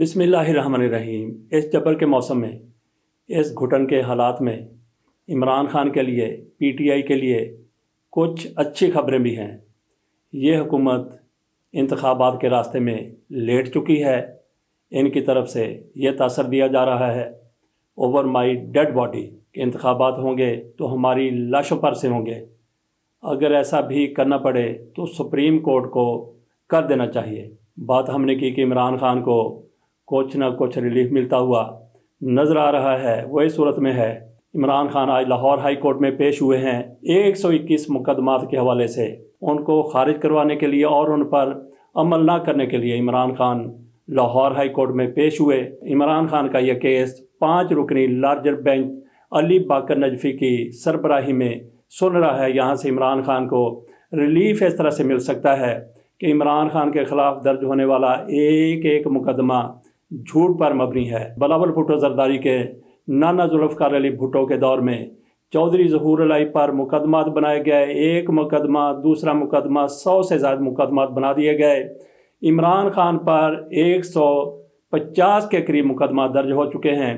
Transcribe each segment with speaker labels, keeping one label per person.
Speaker 1: बिस्मिल्लाहिर्रहमानिर्रहीम। इस जबर के मौसम में, इस घुटन के हालात में इमरान खान के लिए, पीटीआई के लिए कुछ अच्छी खबरें भी हैं। ये हुकूमत इंतखाबात के रास्ते में लेट चुकी है। इनकी तरफ से ये तासर दिया जा रहा है, ओवर माई डेड बॉडी, के इंतखाबात होंगे तो हमारी लाशों पर से होंगे। अगर ऐसा भी करना पड़े तो सुप्रीम कोर्ट को कर देना चाहिए। बात हमने की कि इमरान खान को कुछ ना कुछ रिलीफ मिलता हुआ नज़र आ रहा है। वही सूरत में है, इमरान खान आज लाहौर हाई कोर्ट में पेश हुए हैं 121 मुकदमात के हवाले से। उनको खारिज करवाने के लिए और उन पर अमल ना करने के लिए इमरान खान लाहौर हाई कोर्ट में पेश हुए। इमरान खान का यह केस 5 रुकनी लार्जर बेंच अली बाकर नजफी की सरबराही में सुन रहा है। यहाँ से इमरान खान को रिलीफ इस तरह से मिल सकता है कि इमरान खान के ख़िलाफ़ दर्ज होने वाला एक एक मुकदमा झूठ पर मबनी है। बिलावल भुट्टो जरदारी के नाना जुल्फ़िकार अली भुट्टो के दौर में चौधरी ज़हूर अलाई पर मुकदमात बनाए गए, एक मुकदमा दूसरा मुकदमा 100 से ज़्यादा मुकदमात बना दिए गए। इमरान खान पर 150 के करीब मुकदमा दर्ज हो चुके हैं।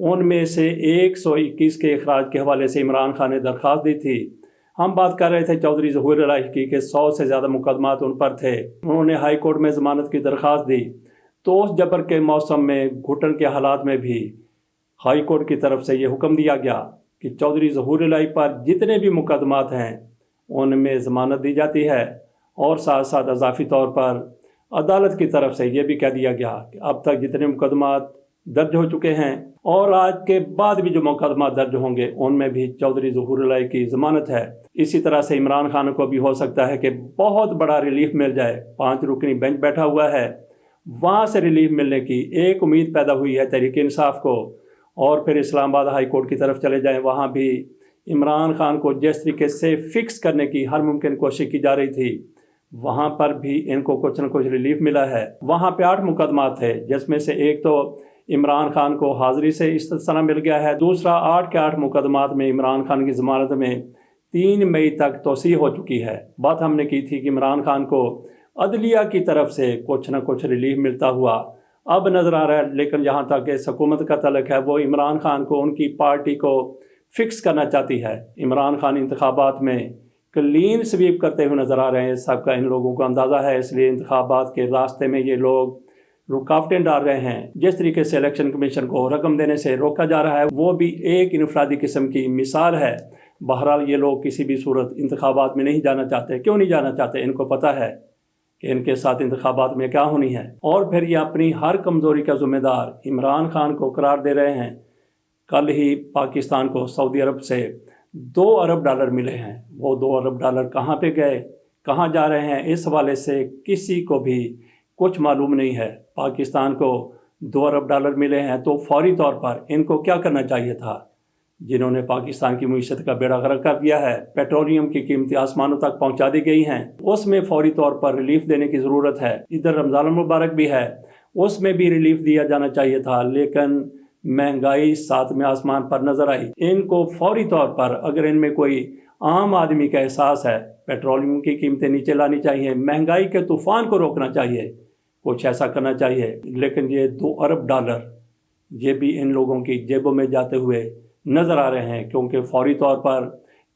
Speaker 1: उनमें से 121 के अखराज के हवाले से इमरान खान ने दरख्वास्त दी थी। हम बात कर रहे थे चौधरी ज़हूर अलाई की कि 100 से ज़्यादा मुकदमात उन पर थे। उन्होंने हाई कोर्ट में ज़मानत की दरख्वास्त दी। तो उस जबर के मौसम में, घुटन के हालात में भी हाई कोर्ट की तरफ से ये हुक्म दिया गया कि चौधरी ज़हूर अलाई पर जितने भी मुकदमात हैं उनमें ज़मानत दी जाती है। और साथ साथ इजाफी तौर पर अदालत की तरफ से ये भी कह दिया गया कि अब तक जितने मुकदमात दर्ज हो चुके हैं और आज के बाद भी जो मुकदमा दर्ज होंगे उनमें भी चौधरी ज़हूर अलाई की ज़मानत है। इसी तरह से इमरान खान को भी हो सकता है कि बहुत बड़ा रिलीफ मिल जाए। 5 रुकनी बेंच बैठा हुआ है, वहाँ से रिलीफ मिलने की एक उम्मीद पैदा हुई है तहरीक इंसाफ को। और फिर इस्लामाबाद हाई कोर्ट की तरफ चले जाएं, वहाँ भी इमरान खान को जिस तरीके से फ़िक्स करने की हर मुमकिन कोशिश की जा रही थी, वहाँ पर भी इनको कुछ न कुछ रिलीफ मिला है। वहाँ पे 8 मुकदमात थे, जिसमें से एक तो इमरान खान को हाज़िरी से इस्तिस्ना मिल गया है। दूसरा 8 के 8 मुकदमात में इमरान खान की ज़मानत में 3 मई तक तोसी हो चुकी है। बात हमने की थी कि इमरान खान को अदलिया की तरफ से कुछ न कुछ रिलीफ मिलता हुआ अब नज़र आ रहा है। लेकिन जहाँ तक इस हुकूमत का तल्लुक़ है, वो इमरान खान को, उनकी पार्टी को फ़िक्स करना चाहती है। इमरान खान इंतखाबात में क्लीन स्वीप करते हुए नज़र आ रहे हैं, सबका इन लोगों को अंदाज़ा है। इसलिए इंतखाबात के रास्ते में ये लोग रुकावटें डाल रहे हैं। जिस तरीके से इलेक्शन कमीशन को रकम देने से रोका जा रहा है, वो भी एक इनफरादी किस्म की मिसाल है। बहरहाल ये लोग किसी भी सूरत इंतखाबात में नहीं जाना चाहते। क्यों नहीं जाना चाहते? इनको पता है कि इनके साथ इंतखाबात में क्या होनी है। और फिर ये अपनी हर कमज़ोरी का ज़िम्मेदार इमरान खान को करार दे रहे हैं। कल ही पाकिस्तान को सऊदी अरब से $2 अरब मिले हैं। वो $2 अरब कहाँ पे गए, कहाँ जा रहे हैं, इस हवाले से किसी को भी कुछ मालूम नहीं है। पाकिस्तान को $2 अरब मिले हैं तो फौरी तौर पर इनको क्या करना चाहिए था? जिन्होंने पाकिस्तान की मईशत का बेड़ा गर्क कर दिया है, पेट्रोलियम की कीमतें आसमानों तक पहुंचा दी गई हैं, उसमें फौरी तौर पर रिलीफ देने की ज़रूरत है। इधर रमज़ान मुबारक भी है, उसमें भी रिलीफ दिया जाना चाहिए था। लेकिन महंगाई साथ में आसमान पर नज़र आई। इनको फौरी तौर पर, अगर इनमें कोई आम आदमी का एहसास है, पेट्रोलियम की कीमतें नीचे लानी चाहिए, महंगाई के तूफ़ान को रोकना चाहिए, कुछ ऐसा करना चाहिए। लेकिन ये $2 अरब ये भी इन लोगों की जेबों में जाते हुए नज़र आ रहे हैं, क्योंकि फौरी तौर पर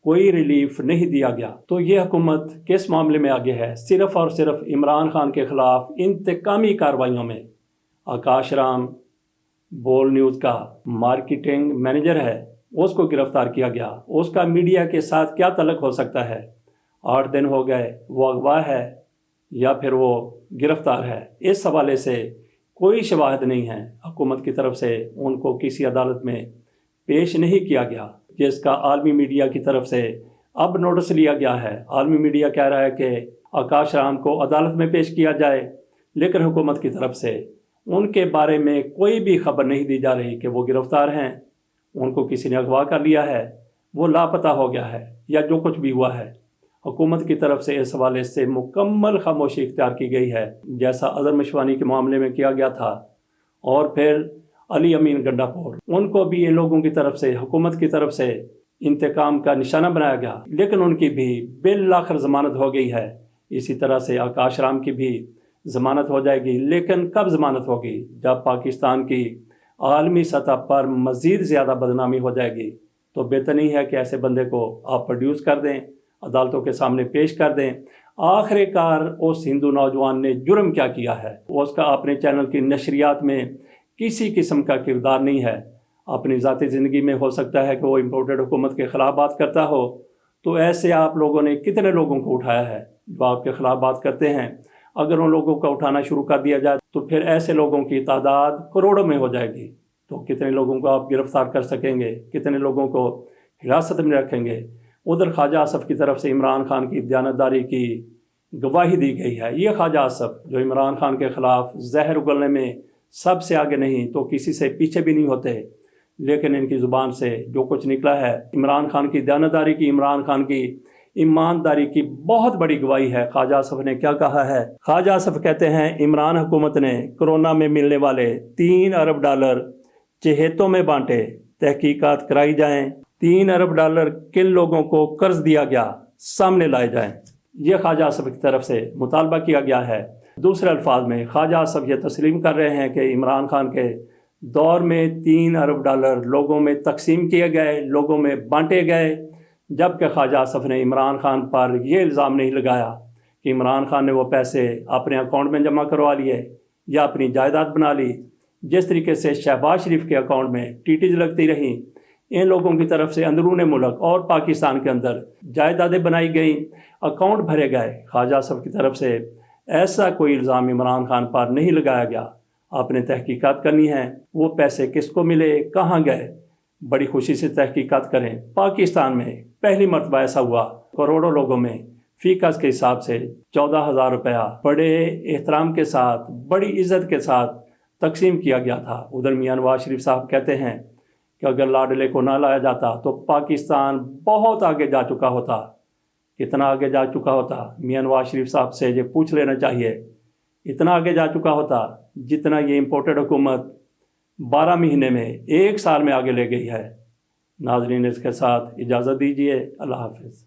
Speaker 1: कोई रिलीफ नहीं दिया गया। तो ये हुकूमत किस मामले में आगे है? सिर्फ़ और सिर्फ इमरान खान के ख़िलाफ़ इंतकामी कार्रवाइयों में। आकाश राम बोल न्यूज़ का मार्केटिंग मैनेजर है, उसको गिरफ़्तार किया गया। उसका मीडिया के साथ क्या तल्लुक़ हो सकता है? 8 दिन हो गए, वो अगवा है या फिर वो गिरफ़्तार है? इस हवाले से कोई शवाहद नहीं है। हुकूमत की तरफ से उनको किसी अदालत में पेश नहीं किया गया, जिसका आलमी मीडिया की तरफ से अब नोटिस लिया गया है। आलमी मीडिया कह रहा है कि आकाश राम को अदालत में पेश किया जाए, लेकिन हुकूमत की तरफ से उनके बारे में कोई भी खबर नहीं दी जा रही कि वो गिरफ़्तार हैं, उनको किसी ने अगवा कर लिया है, वो लापता हो गया है, या जो कुछ भी हुआ है। हुकूमत की तरफ से इस हवाले से मुकम्मल खामोशी इख्तियार की गई है, जैसा अज़हर मशवानी के मामले में किया गया था। और फिर अली अमीन गंडापुर, उनको भी इन लोगों की तरफ से, हुकूमत की तरफ से इंतकाम का निशाना बनाया गया, लेकिन उनकी भी बिल आखिर ज़मानत हो गई है। इसी तरह से आकाश राम की भी ضمانت ہو جائے گی، لیکن کب ضمانت ہوگی؟ جب پاکستان کی عالمی سطح پر مزید زیادہ بدنامی ہو جائے گی تو بہتر نہیں ہے کہ ایسے بندے کو آپ پروڈیوس کر دیں، عدالتوں کے سامنے پیش کر دیں۔ آخر کار اس ہندو نوجوان نے جرم کیا کیا ہے؟ اس کا اپنے چینل کی نشریات میں کسی قسم کا کردار نہیں ہے۔ اپنی ذاتی زندگی میں ہو سکتا ہے کہ وہ امپورٹڈ حکومت کے خلاف بات کرتا ہو، تو ایسے آپ لوگوں نے کتنے لوگوں کو اٹھایا ہے جو آپ کے خلاف بات کرتے ہیں؟ اگر ان لوگوں کا اٹھانا شروع کر دیا جائے تو پھر ایسے لوگوں کی تعداد کروڑوں میں ہو جائے گی، تو کتنے لوگوں کو آپ گرفتار کر سکیں گے، کتنے لوگوں کو حراست میں رکھیں گے؟ ادھر خواجہ آصف کی طرف سے عمران خان کی دیانتداری کی گواہی دی گئی ہے۔ یہ خواجہ آصف جو عمران خان کے خلاف زہر اگلنے میں سب سے آگے نہیں تو کسی سے پیچھے بھی نہیں ہوتے، لیکن ان کی زبان سے جو کچھ نکلا ہے عمران خان کی دیانتداری کی، عمران خان کی ایمانداری کی بہت بڑی گواہی ہے۔ خواجہ آصف نے کیا کہا ہے؟ خواجہ آصف کہتے ہیں عمران حکومت نے کرونا میں ملنے والے 3 ارب ڈالر چہیتوں میں بانٹے، تحقیقات کرائی جائیں، 3 ارب ڈالر کن لوگوں کو قرض دیا گیا سامنے لائے جائیں۔ یہ خواجہ آصف کی طرف سے مطالبہ کیا گیا ہے۔ دوسرے الفاظ میں خواجہ آصف یہ تسلیم کر رہے ہیں کہ عمران خان کے دور میں 3 ارب ڈالر لوگوں میں تقسیم کیے گئے، لوگوں میں بانٹے گئے، جبکہ خواجہ آصف نے عمران خان پر یہ الزام نہیں لگایا کہ عمران خان نے وہ پیسے اپنے اکاؤنٹ میں جمع کروا لیے یا اپنی جائیداد بنا لی۔ جس طریقے سے شہباز شریف کے اکاؤنٹ میں ٹیٹیز لگتی رہیں، ان لوگوں کی طرف سے اندرون ملک اور پاکستان کے اندر جائیدادیں بنائی گئیں، اکاؤنٹ بھرے گئے، خواجہ آصف کی طرف سے ایسا کوئی الزام عمران خان پر نہیں لگایا گیا۔ آپ نے تحقیقات کرنی ہے، وہ پیسے کس کو ملے، کہاں گئے، بڑی خوشی سے تحقیقات کریں۔ پاکستان میں پہلی مرتبہ ایسا ہوا، کروڑوں لوگوں میں فی گز کے حساب سے 14,000 روپیہ بڑے احترام کے ساتھ، بڑی عزت کے ساتھ تقسیم کیا گیا تھا۔ ادھر میاں نواز شریف صاحب کہتے ہیں کہ اگر لاڈلے کو نہ لایا جاتا تو پاکستان بہت آگے جا چکا ہوتا۔ کتنا آگے جا چکا ہوتا؟ میاں نواز شریف صاحب سے یہ پوچھ لینا چاہیے۔ اتنا آگے جا چکا ہوتا جتنا یہ امپورٹڈ حکومت 12 مہینے میں 1 سال میں آگے لے گئی ہے۔ ناظرین، اس کے ساتھ اجازت دیجیے، اللہ حافظ۔